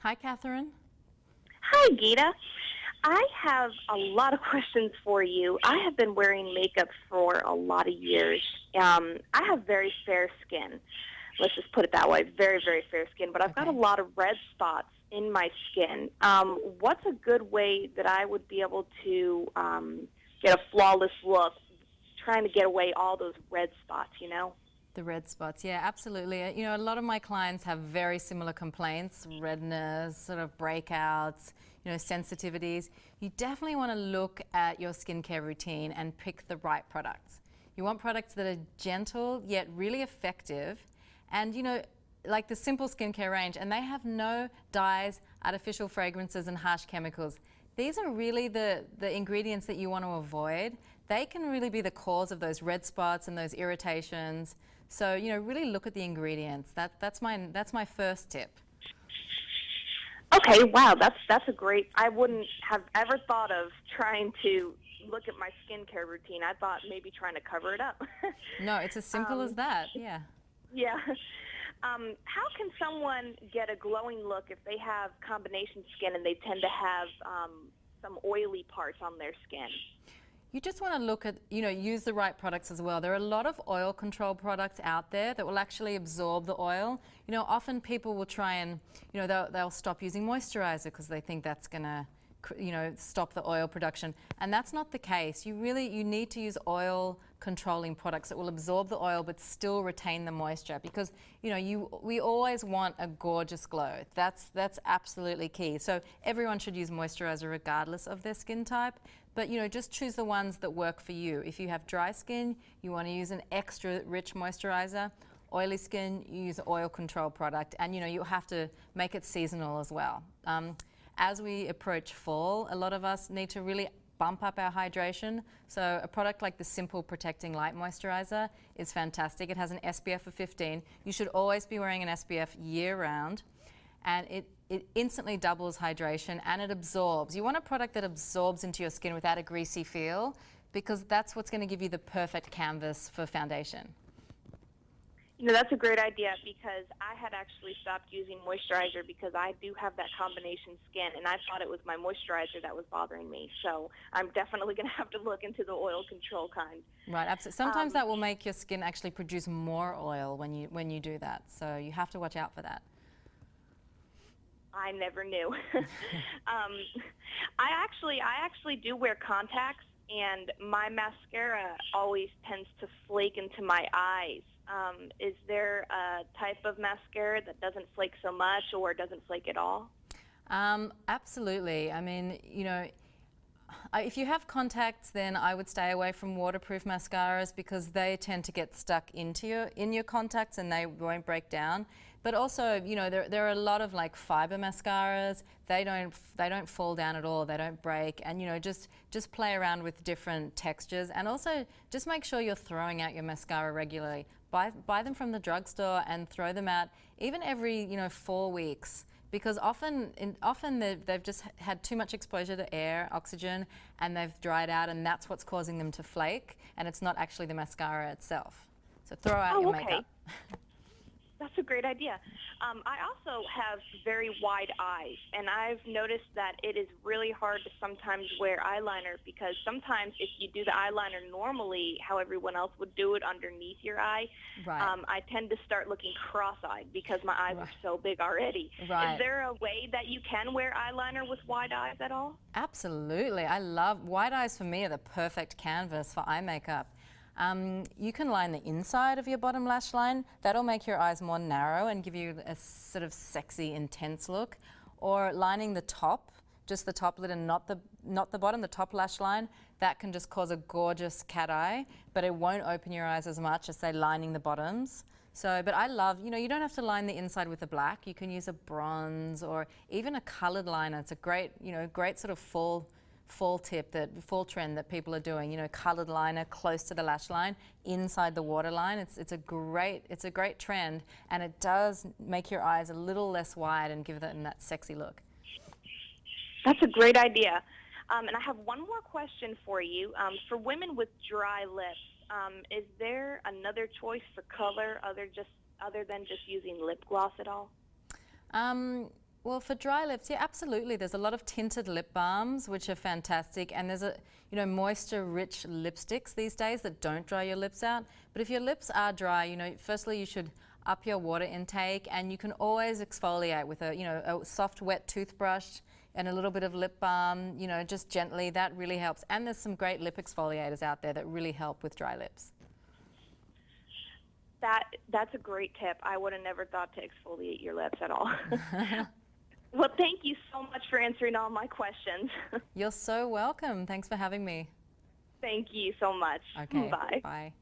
Hi, Catherine. Hi, Gita. I have a lot of questions for you. I have been wearing makeup for a lot of years. I have very fair skin. Let's just put it that way. Very, very fair skin. But I've got a Okay. lot of red spots in my skin. What's a good way that I would be able to get a flawless look, trying to get away all those red spots? The red spots, yeah, absolutely. A lot of my clients have very similar complaints, redness, sort of breakouts, sensitivities. You definitely want to look at your skincare routine and pick the right products. You want products that are gentle yet really effective, and like the simple skincare range, and they have no dyes, artificial fragrances, and harsh chemicals. These are really the ingredients that you want to avoid. They can really be the cause of those red spots and those irritations. So, really look at the ingredients. That's my first tip. Okay, wow, that's a great. I wouldn't have ever thought of trying to look at my skincare routine. I thought maybe trying to cover it up. No, it's as simple as um, that. Yeah. yeah. How can someone get a glowing look if they have combination skin and they tend to have some oily parts on their skin? You just want to look at, use the right products as well. There are a lot of oil control products out there that will actually absorb the oil. Often people will try and, they'll stop using moisturizer because they think that's going to, stop the oil production. And that's not the case. You need to use oil controlling products that will absorb the oil but still retain the moisture, because we always want a gorgeous glow. That's absolutely key. So everyone should use moisturizer regardless of their skin type. But just choose the ones that work for you. If you have dry skin, you want to use an extra rich moisturizer. Oily skin, you use an oil control product, and you have to make it seasonal as well. As we approach fall, a lot of us need to really bump up our hydration. So a product like the Simple Protecting Light Moisturizer is fantastic. It has an SPF of 15. You should always be wearing an SPF year round, and it instantly doubles hydration and it absorbs. You want a product that absorbs into your skin without a greasy feel, because that's what's going to give you the perfect canvas for foundation. That's a great idea, because I had actually stopped using moisturizer because I do have that combination skin, and I thought it was my moisturizer that was bothering me. So I'm definitely going to have to look into the oil control kind. Right, absolutely. Sometimes that will make your skin actually produce more oil when you do that. So you have to watch out for that. I never knew. I actually do wear contacts, and my mascara always tends to flake into my eyes. Is there a type of mascara that doesn't flake so much or doesn't flake at all? Absolutely. I mean, if you have contacts, then I would stay away from waterproof mascaras, because they tend to get stuck in your contacts and they won't break down. But also, there are a lot of like fiber mascaras. They don't fall down at all. They don't break. And just play around with different textures, and also just make sure you're throwing out your mascara regularly. Buy them from the drugstore and throw them out even every 4 weeks. Because often they've just had too much exposure to air, oxygen, and they've dried out, and that's what's causing them to flake, and it's not actually the mascara itself. So throw out your makeup. That's a great idea. I also have very wide eyes, and I've noticed that it is really hard to sometimes wear eyeliner, because sometimes if you do the eyeliner normally, how everyone else would do it underneath your eye, Right. I tend to start looking cross-eyed because my eyes are so big already. Right. Is there a way that you can wear eyeliner with wide eyes at all? Absolutely. I love wide eyes. For me, are the perfect canvas for eye makeup. You can line the inside of your bottom lash line. That'll make your eyes more narrow and give you a sort of sexy, intense look. Or lining the top, just the top lid and not the bottom, the top lash line. That can just cause a gorgeous cat eye, but it won't open your eyes as much as, say, lining the bottoms. So, but I love, you don't have to line the inside with a black. You can use a bronze or even a colored liner. It's a great, great sort of fall trend that people are doing. Colored liner close to the lash line, inside the waterline. It's a great trend, and it does make your eyes a little less wide and give them that sexy look. That's a great idea. And I have one more question for you. For women with dry lips, is there another choice for color other than just using lip gloss at all? Well, for dry lips, yeah, absolutely. There's a lot of tinted lip balms, which are fantastic, and there's moisture-rich lipsticks these days that don't dry your lips out. But if your lips are dry, firstly you should up your water intake, and you can always exfoliate with a soft, wet toothbrush and a little bit of lip balm, just gently. That really helps. And there's some great lip exfoliators out there that really help with dry lips. That's a great tip. I would have never thought to exfoliate your lips at all. Well, thank you so much for answering all my questions. You're so welcome. Thanks for having me. Thank you so much. Okay. Bye. Bye.